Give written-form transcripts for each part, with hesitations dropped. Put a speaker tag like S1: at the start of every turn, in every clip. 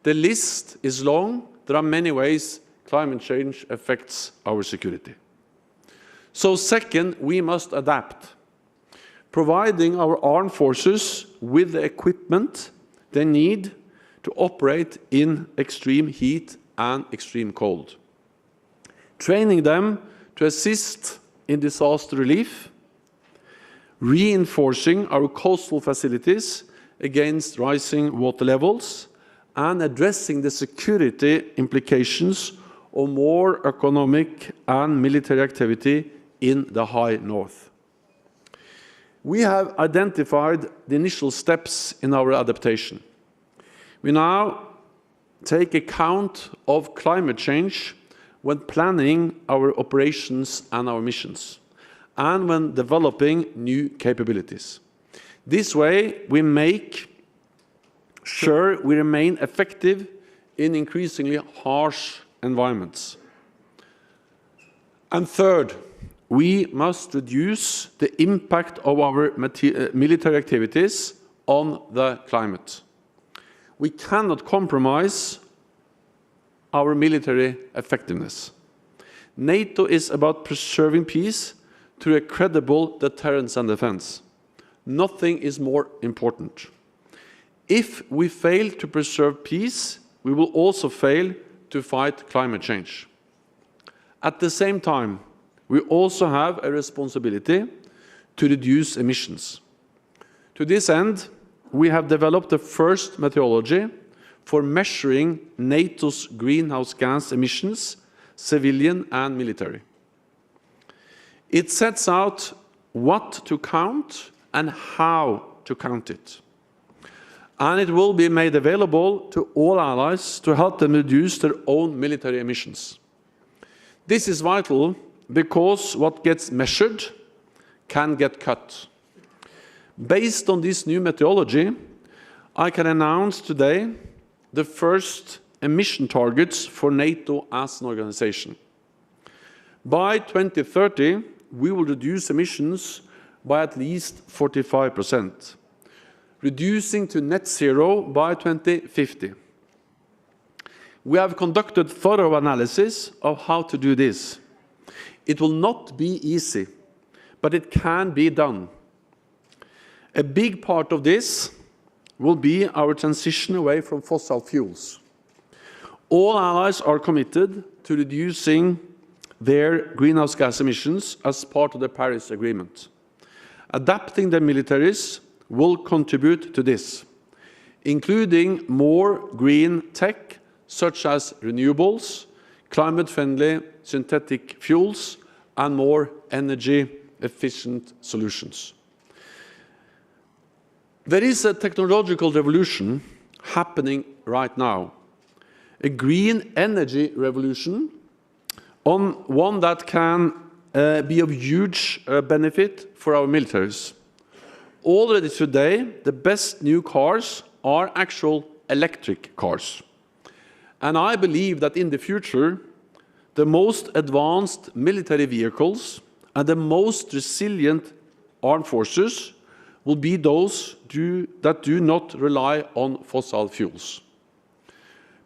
S1: The list is long. There are many ways climate change affects our security. So second, we must adapt, providing our armed forces with the equipment they need to operate in extreme heat and extreme cold, training them to assist in disaster relief, reinforcing our coastal facilities against rising water levels, and addressing the security implications of more economic and military activity in the high north. We have identified the initial steps in our adaptation. We now take account of climate change when planning our operations and our missions, and when developing new capabilities. This way, we make sure we remain effective in increasingly harsh environments. And third, we must reduce the impact of our military activities on the climate. We cannot compromise our military effectiveness. NATO is about preserving peace through a credible deterrence and defense. Nothing is more important. If we fail to preserve peace, we will also fail to fight climate change. At the same time, we also have a responsibility to reduce emissions. To this end, we have developed the first methodology for measuring NATO's greenhouse gas emissions, civilian and military. It sets out what to count and how to count it. And it will be made available to all allies to help them reduce their own military emissions. This is vital because what gets measured can get cut. Based on this new methodology, I can announce today the first emission targets for NATO as an organization. By 2030, we will reduce emissions by at least 45%, reducing to net zero by 2050. We have conducted thorough analysis of how to do this. It will not be easy, but it can be done. A big part of this will be our transition away from fossil fuels. All allies are committed to reducing their greenhouse gas emissions as part of the Paris Agreement. Adapting their militaries will contribute to this, including more green tech such as renewables, climate-friendly synthetic fuels, and more energy-efficient solutions. There is a technological revolution happening right now, a green energy revolution, one that can be of huge benefit for our militaries. Already today, the best new cars are actual electric cars. And I believe that in the future, the most advanced military vehicles and the most resilient armed forces will be those that do not rely on fossil fuels.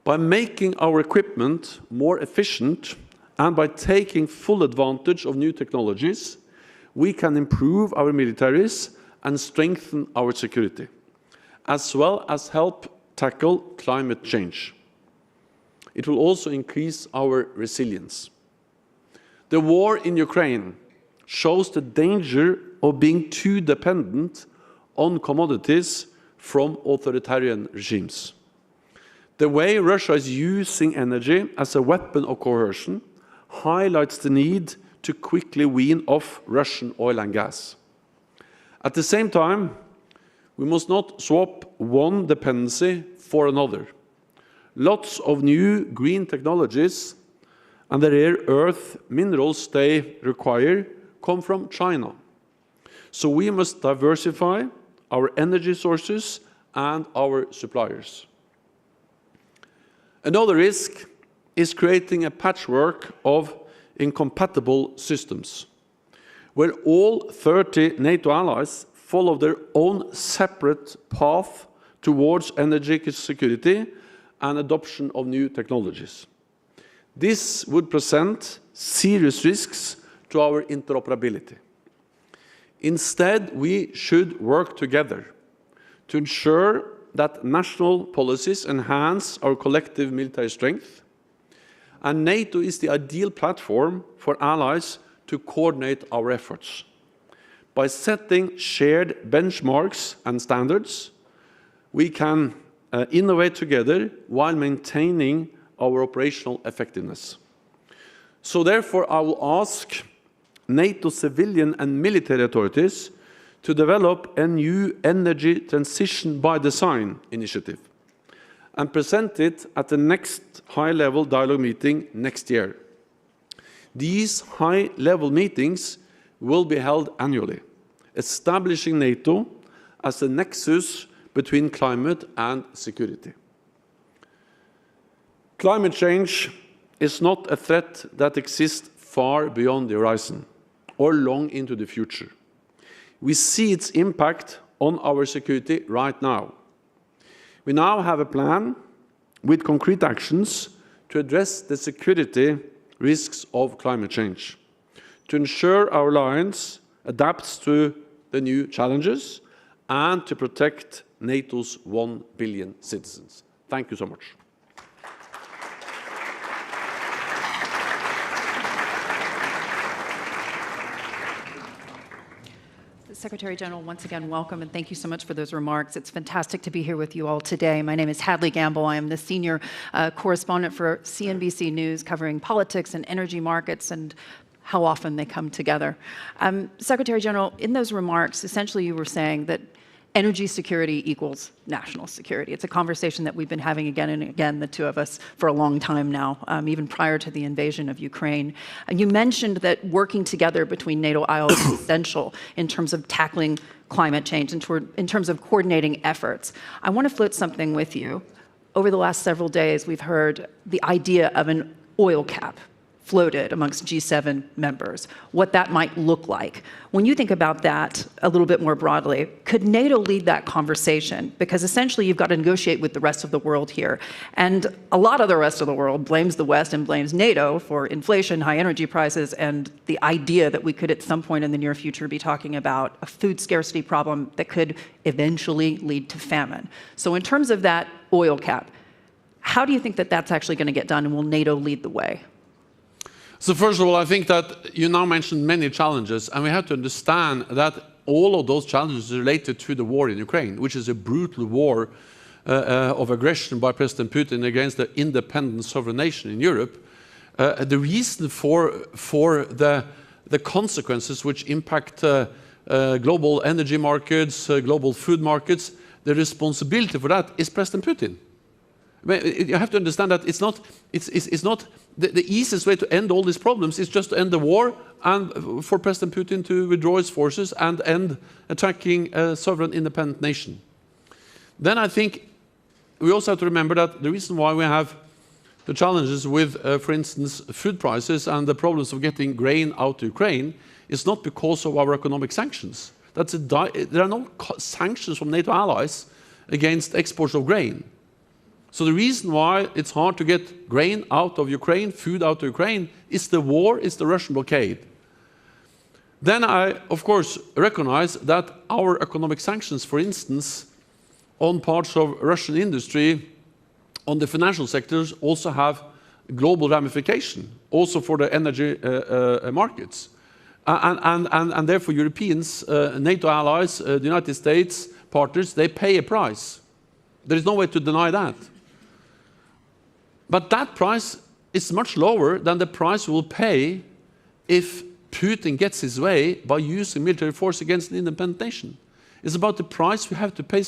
S1: By making our equipment more efficient and by taking full advantage of new technologies, we can improve our militaries and strengthen our security, as well as help tackle climate change. It will also increase our resilience. The war in Ukraine shows the danger of being too dependent on commodities from authoritarian regimes. The way Russia is using energy as a weapon of coercion highlights the need to quickly wean off Russian oil and gas. At the same time, we must not swap one dependency for another. Lots of new green technologies and the rare earth minerals they require come from China. So we must diversify our energy sources and our suppliers. Another risk is creating a patchwork of incompatible systems, where all 30 NATO allies follow their own separate path towards energy security and adoption of new technologies. This would present serious risks to our interoperability. Instead, we should work together to ensure that national policies enhance our collective military strength, and NATO is the ideal platform for allies to coordinate our efforts. By setting shared benchmarks and standards, we can innovate together while maintaining our operational effectiveness. So therefore, I will ask NATO civilian and military authorities to develop a new energy transition by design initiative and present it at the next high-level dialogue meeting next year. These high-level meetings will be held annually, establishing NATO as a nexus between climate and security. Climate change is not a threat that exists far beyond the horizon or long into the future. We see its impact on our security right now. We now have a plan with concrete actions to address the security risks of climate change, to ensure our alliance adapts to the new challenges, and to protect NATO's 1 billion citizens. Thank you so much.
S2: Secretary General, once again, welcome, and thank you so much for those remarks. It's fantastic to be here with you all today. My name is Hadley Gamble. I am the senior correspondent for CNBC News, covering politics and energy markets and how often they come together. Secretary General, in those remarks, essentially you were saying that energy security equals national security. It's a conversation that we've been having again and again, the two of us, for a long time now, even prior to the invasion of Ukraine. And you mentioned that working together between NATO allies is essential in terms of tackling climate change and in terms of coordinating efforts. I want to float something with you. Over the last several days, we've heard the idea of an oil cap floated amongst G7 members, what that might look like. When you think about that a little bit more broadly, could NATO lead that conversation? Because essentially you've got to negotiate with the rest of the world here. And a lot of the rest of the world blames the West and blames NATO for inflation, high energy prices, and the idea that we could at some point in the near future be talking about a food scarcity problem that could eventually lead to famine. So in terms of that oil cap, how do you think that that's actually going to get done, and will NATO lead the way?
S1: So first of all, I think that you now mentioned many challenges, and we have to understand that all of those challenges are related to the war in Ukraine, which is a brutal war of aggression by President Putin against the independent sovereign nation in Europe. The reason for the consequences which impact global energy markets, global food markets, the responsibility for that is President Putin. You have to understand that it's not the easiest way to end all these problems is just to end the war and for President Putin to withdraw his forces and end attacking a sovereign independent nation. Then I think we also have to remember that the reason why we have the challenges with, for instance, food prices and the problems of getting grain out to Ukraine is not because of our economic sanctions. There are no sanctions from NATO allies against exports of grain. So the reason why it's hard to get grain out of Ukraine, food out of Ukraine, is the war, is the Russian blockade. Then I, of course, recognize that our economic sanctions, for instance, on parts of Russian industry, on the financial sectors, also have global ramification, also for the energy markets. And therefore Europeans, NATO allies, the United States partners, they pay a price. There is no way to deny that. But that price is much lower than the price we will pay if Putin gets his way by using military force against an independent nation. It's about the price we have to pay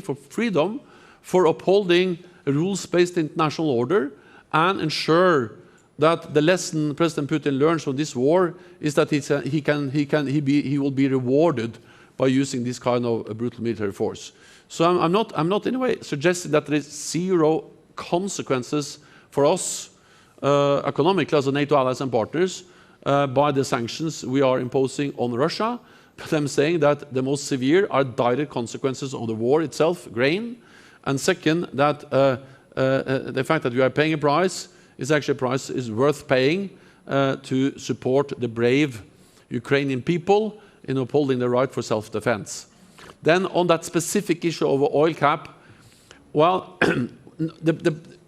S1: for freedom, for upholding a rules-based international order, and ensure that the lesson President Putin learns from this war is that he will be rewarded by using this kind of brutal military force. So I'm not in any way suggesting that there is zero consequences for us economically as a NATO allies and partners by the sanctions we are imposing on Russia, but I'm saying that the most severe are direct consequences of the war itself, grain, and second, that the fact that we are paying a price is actually a price is worth paying to support the brave Ukrainian people in upholding the right for self-defense. Then on that specific issue of oil cap, well,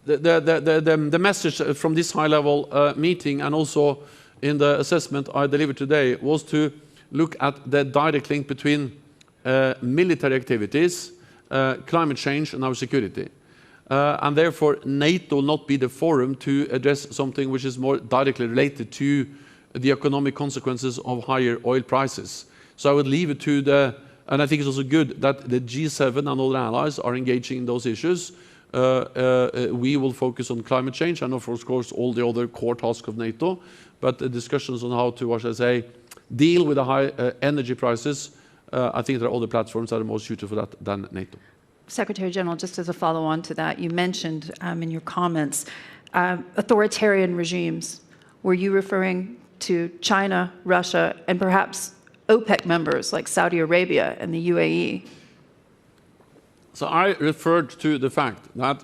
S1: the message from this high-level meeting and also in the assessment I delivered today was to look at the direct link between military activities, climate change and our security. And therefore, NATO will not be the forum to address something which is more directly related to the economic consequences of higher oil prices. So I would leave it to and I think it's also good that the G7 and other allies are engaging in those issues. We will focus on climate change and of course all the other core tasks of NATO, but the discussions on how to, what should I say, deal with the high energy prices, I think there are other platforms that are more suited for that than NATO.
S2: Secretary General, just as a follow-on to that, you mentioned in your comments authoritarian regimes. Were you referring to China, Russia, and perhaps OPEC members like Saudi Arabia and the UAE?
S1: So I referred to the fact that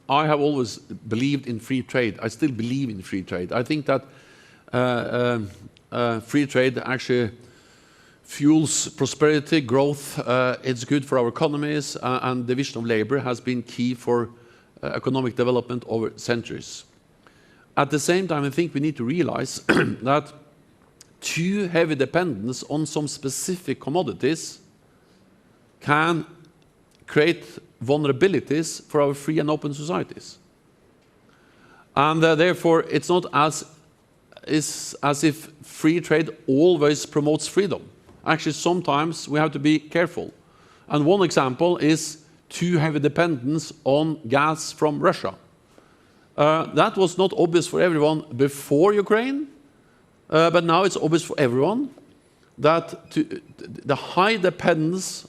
S1: I have always believed in free trade. I still believe in free trade. I think that free trade actually fuels prosperity, growth. It's good for our economies, and division of labor has been key for economic development over centuries. At the same time, I think we need to realize that too heavy dependence on some specific commodities can create vulnerabilities for our free and open societies. And therefore, it's not as if free trade always promotes freedom. Actually, sometimes we have to be careful. And one example is too heavy dependence on gas from Russia. That was not obvious for everyone before Ukraine, but now it's obvious for everyone that the high dependence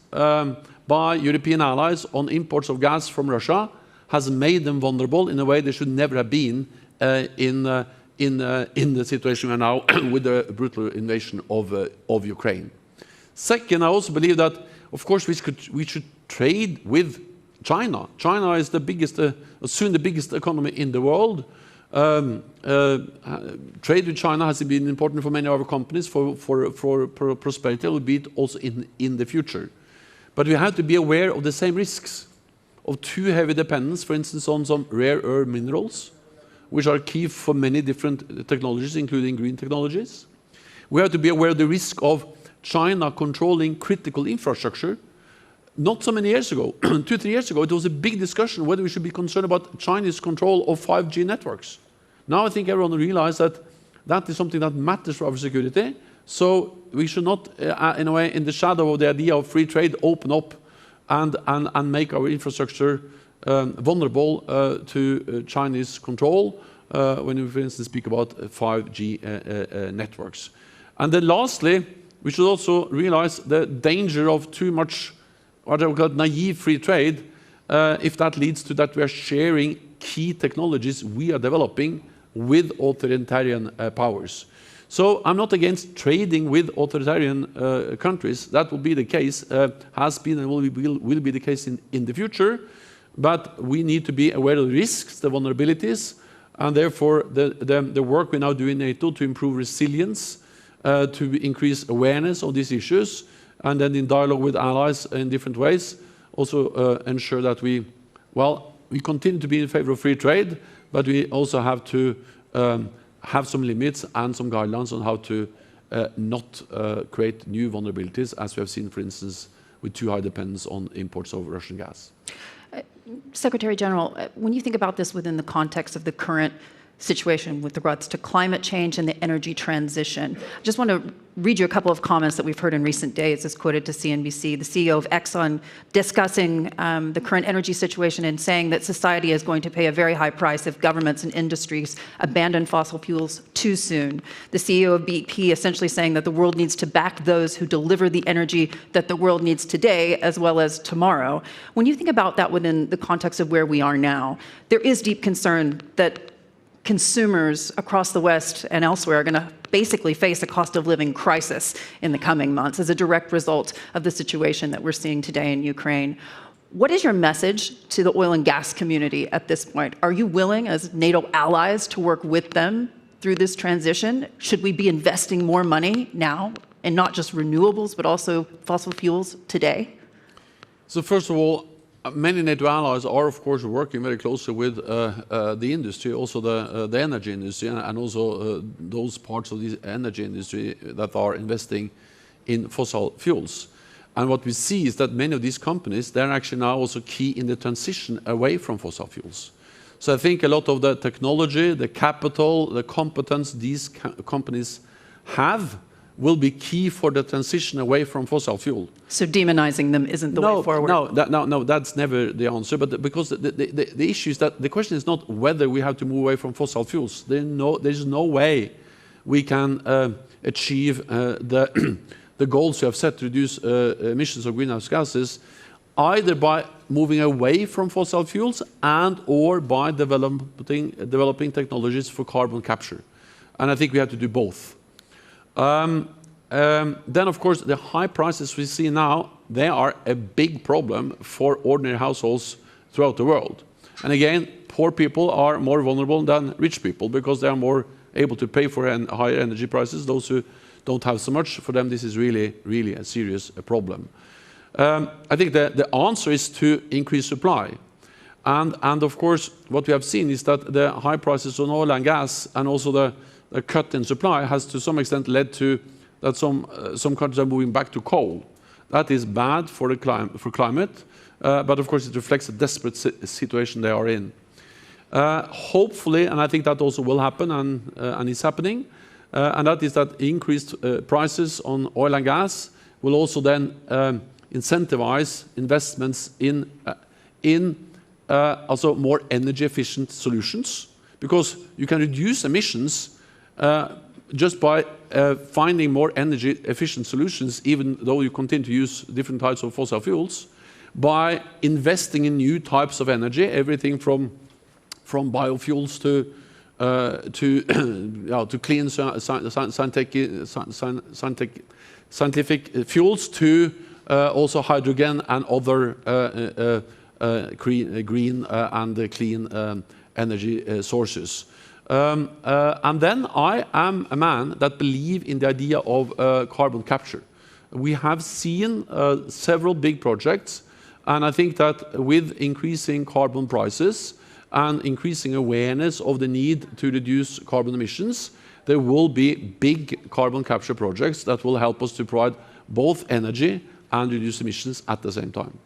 S1: by European allies on imports of gas from Russia has made them vulnerable in a way they should never have been in the situation we are now with the brutal invasion of Ukraine. Second, I also believe that, of course, we should trade with China. China is the biggest, soon the biggest economy in the world. Trade with China has been important for many of our companies for prosperity, will be it also in the future. But we have to be aware of the same risks of too heavy dependence, for instance, on some rare earth minerals, which are key for many different technologies, including green technologies. We have to be aware of the risk of China controlling critical infrastructure. Not so many years ago, 2-3 years ago, it was a big discussion whether we should be concerned about Chinese control of 5G networks. Now I think everyone realizes that that is something that matters for our security. So we should not, in a way, in the shadow of the idea of free trade, open up and make our infrastructure vulnerable to Chinese control when we, for instance, speak about 5G networks. And then lastly, we should also realize the danger of too much what I would call naive free trade, if that leads to that we are sharing key technologies we are developing with authoritarian powers. So I'm not against trading with authoritarian countries. That will be the case, has been and will be the case in the future. But we need to be aware of the risks, the vulnerabilities, and therefore the work we now do in NATO to improve resilience, to increase awareness of these issues, and then in dialogue with allies in different ways, also ensure that we continue to be in favor of free trade, but we also have to have some limits and some guidelines on how to not create new vulnerabilities, as we have seen, for instance, with too high dependence on imports of Russian gas.
S2: Secretary General, when you think about this within the context of the current situation with regards to climate change and the energy transition, I just want to read you a couple of comments that we've heard in recent days, as quoted to CNBC. The CEO of Exxon discussing the current energy situation and saying that society is going to pay a very high price if governments and industries abandon fossil fuels too soon. The CEO of BP essentially saying that the world needs to back those who deliver the energy that the world needs today as well as tomorrow. When you think about that within the context of where we are now, there is deep concern that consumers across the West and elsewhere are going to basically face a cost of living crisis in the coming months as a direct result of the situation that we're seeing today in Ukraine. What is your message to the oil and gas community at this point? Are you willing, as NATO allies, to work with them through this transition? Should we be investing more money now, and not just renewables, but also fossil fuels today?
S1: So first of all, many NATO allies are, of course, working very closely with the industry, also the energy industry, and also those parts of the energy industry that are investing in fossil fuels. And what we see is that many of these companies, they're actually now also key in the transition away from fossil fuels. So I think a lot of the technology, the capital, the competence these companies have will be key for the transition away from fossil fuel.
S2: So demonizing them isn't the way forward?
S1: No, that's never the answer. But because the issue is that the question is not whether we have to move away from fossil fuels. There's no way we can achieve the goals we have set to reduce emissions of greenhouse gases, either by moving away from fossil fuels and or by developing technologies for carbon capture. And I think we have to do both. Then, of course, the high prices we see now, they are a big problem for ordinary households throughout the world. And again, poor people are more vulnerable than rich people because they are more able to pay for higher energy prices. Those who don't have so much, for them this is really, really a serious problem. I think the answer is to increase supply. And of course, what we have seen is that the high prices on oil and gas and also the cut in supply has to some extent led to that some countries are moving back to coal. That is bad for climate, but of course it reflects a desperate situation they are in. Hopefully, and I think that also will happen and is happening, and that is that increased prices on oil and gas will also then incentivize investments in also more energy efficient solutions, because you can reduce emissions just by finding more energy efficient solutions, even though you continue to use different types of fossil fuels, by investing in new types of energy, everything from biofuels to clean scientific fuels to also hydrogen and other green and clean energy sources. And then I am a man that believes in the idea of carbon capture. We have seen several big projects, and I think that with increasing carbon prices and increasing awareness of the need to reduce carbon emissions, there will be big carbon capture projects that will help us to provide both energy and reduce emissions at the same time.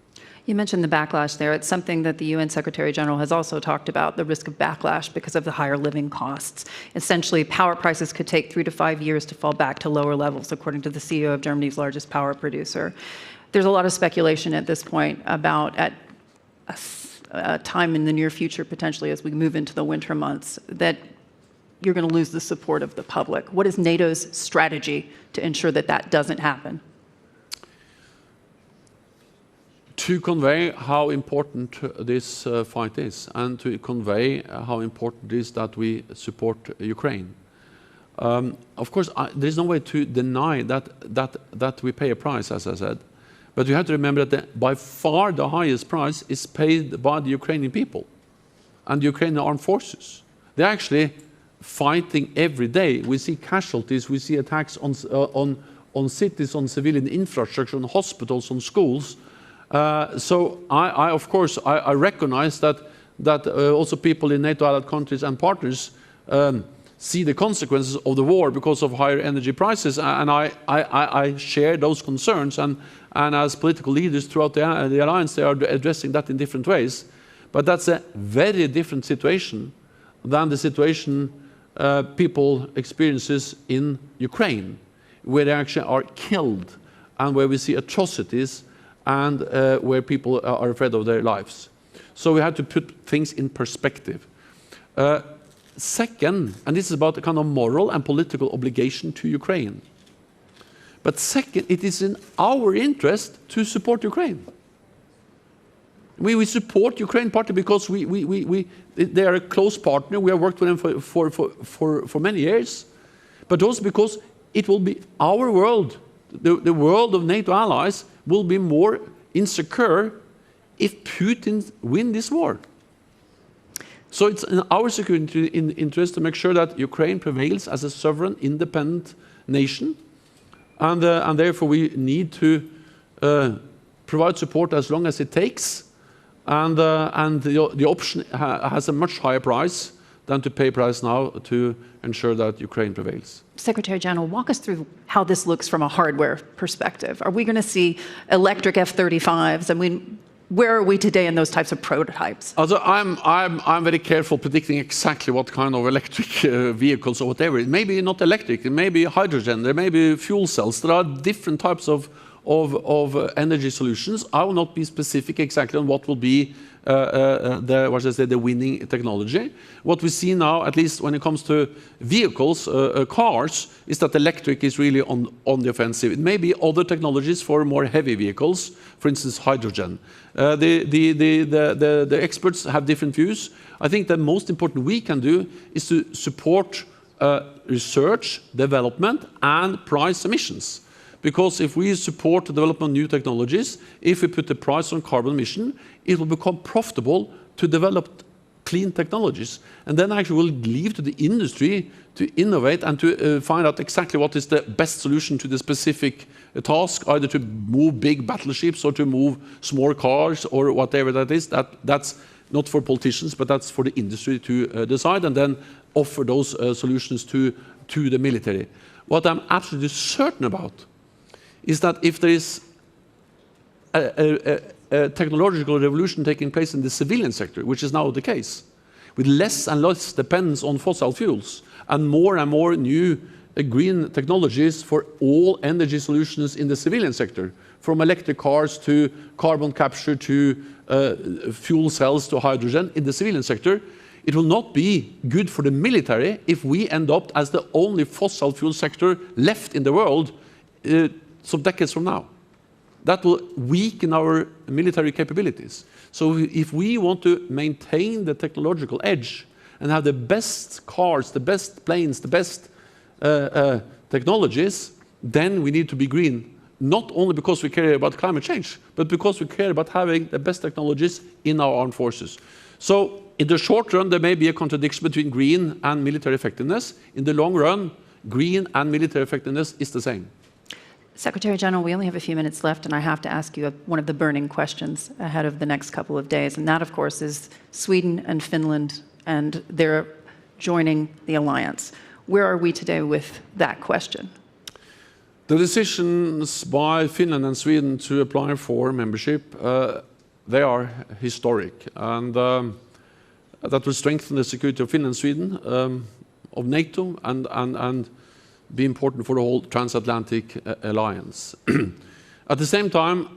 S2: You mentioned the backlash there. It's something that the UN Secretary General has also talked about, the risk of backlash because of the higher living costs. Essentially, power prices could take 3 to 5 years to fall back to lower levels, according to the CEO of Germany's largest power producer. There's a lot of speculation at this point about at a time in the near future, potentially as we move into the winter months, that you're going to lose the support of the public. What is NATO's strategy to ensure that that doesn't happen?
S1: To convey how important this fight is, and to convey how important it is that we support Ukraine. Of course, there is no way to deny that we pay a price, as I said. But you have to remember that by far the highest price is paid by the Ukrainian people and the Ukrainian armed forces. They're actually fighting every day. We see casualties, we see attacks on cities, on civilian infrastructure, on hospitals, on schools. So I of course, I recognize that also people in NATO allied countries and partners see the consequences of the war because of higher energy prices, and I share those concerns, and as political leaders throughout the alliance, they are addressing that in different ways. But that's a very different situation than the situation people experiences in Ukraine, where they actually are killed and where we see atrocities and where people are afraid of their lives. So we have to put things in perspective. Second, and this is about a kind of moral and political obligation to Ukraine. But second, it is in our interest to support Ukraine. We support Ukraine partly because they are a close partner. We have worked with them for many years. But also because it will be our world, the world of NATO allies, will be more insecure if Putin wins this war. So it's in our security interest to make sure that Ukraine prevails as a sovereign, independent nation, and therefore we need to provide support as long as it takes, and the option has a much higher price than to pay price now to ensure that Ukraine prevails.
S2: Secretary General, walk us through how this looks from a hardware perspective. Are we going to see electric F-35s? I mean, where are we today in those types of prototypes?
S1: Also, I'm very careful predicting exactly what kind of electric vehicles or whatever. It may be not electric, it may be hydrogen, there may be fuel cells. There are different types of energy solutions. I will not be specific exactly on what will be the winning technology. What we see now, at least when it comes to vehicles, cars, is that electric is really on the offensive. It may be other technologies for more heavy vehicles, for instance, hydrogen. The experts have different views. I think the most important we can do is to support research, development, and price emissions. Because if we support the development of new technologies, if we put the price on carbon emission, it will become profitable to develop clean technologies. And then actually we'll leave to the industry to innovate and to find out exactly what is the best solution to the specific task, either to move big battleships or to move small cars or whatever that is. That's not for politicians, but that's for the industry to decide and then offer those solutions to the military. What I'm absolutely certain about is that if there is a technological revolution taking place in the civilian sector, which is now the case, with less and less dependence on fossil fuels and more new green technologies for all energy solutions in the civilian sector, from electric cars to carbon capture to fuel cells to hydrogen in the civilian sector, it will not be good for the military if we end up as the only fossil fuel sector left in the world some decades from now. That will weaken our military capabilities. So if we want to maintain the technological edge and have the best cars, the best planes, the best technologies, then we need to be green, not only because we care about climate change, but because we care about having the best technologies in our armed forces. So in the short run, there may be a contradiction between green and military effectiveness. In the long run, green and military effectiveness is the same.
S2: Secretary General, we only have a few minutes left, and I have to ask you one of the burning questions ahead of the next couple of days, and that, of course, is Sweden and Finland and their joining the alliance. Where are we today with that question?
S1: The decisions by Finland and Sweden to apply for membership, they are historic, and that will strengthen the security of Finland and Sweden, of NATO, and be important for the whole transatlantic alliance. At the same time,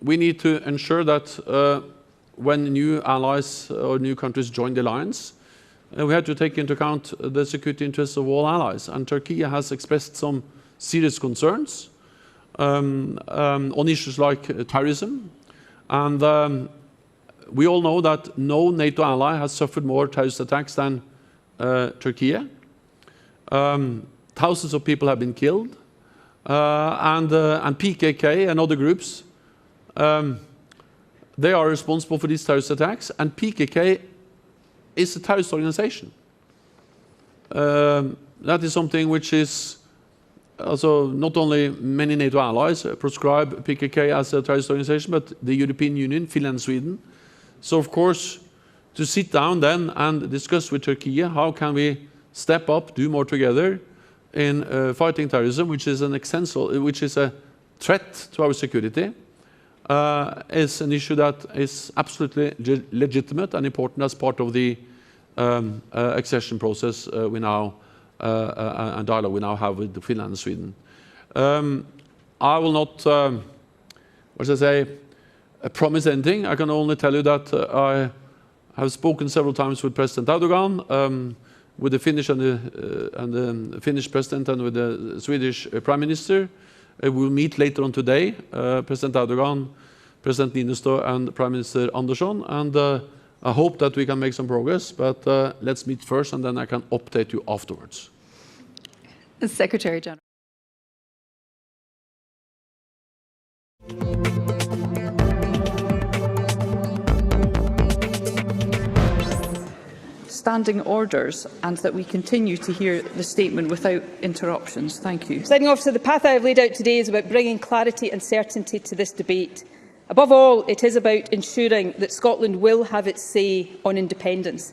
S1: we need to ensure that when new allies or new countries join the alliance, we have to take into account the security interests of all allies. And Turkey has expressed some serious concerns on issues like terrorism. And we all know that no NATO ally has suffered more terrorist attacks than Turkey. Thousands of people have been killed, and PKK and other groups, they are responsible for these terrorist attacks, and PKK is a terrorist organization. That is something which is also not only many NATO allies proscribe PKK as a terrorist organization, but the European Union, Finland, Sweden. So of course, to sit down then and discuss with Turkey how can we step up, do more together in fighting terrorism, which is a threat to our security, is an issue that is absolutely legitimate and important as part of the accession process we now and dialogue we now have with Finland and Sweden. I will not, promise anything. I can only tell you that I have spoken several times with President Erdogan, with the Finnish and the Finnish president and with the Swedish prime minister. We will meet later on today, President Erdogan, President Niinistö, and Prime Minister Andersson, and I hope that we can make some progress, but let's meet first and then I can update you afterwards.
S2: Secretary General.
S3: standing orders and that we continue to hear the statement without interruptions. Thank you.
S4: Presiding Officer, the path I have laid out today is about bringing clarity and certainty to this debate. Above all, it is about ensuring that Scotland will have its say on independence.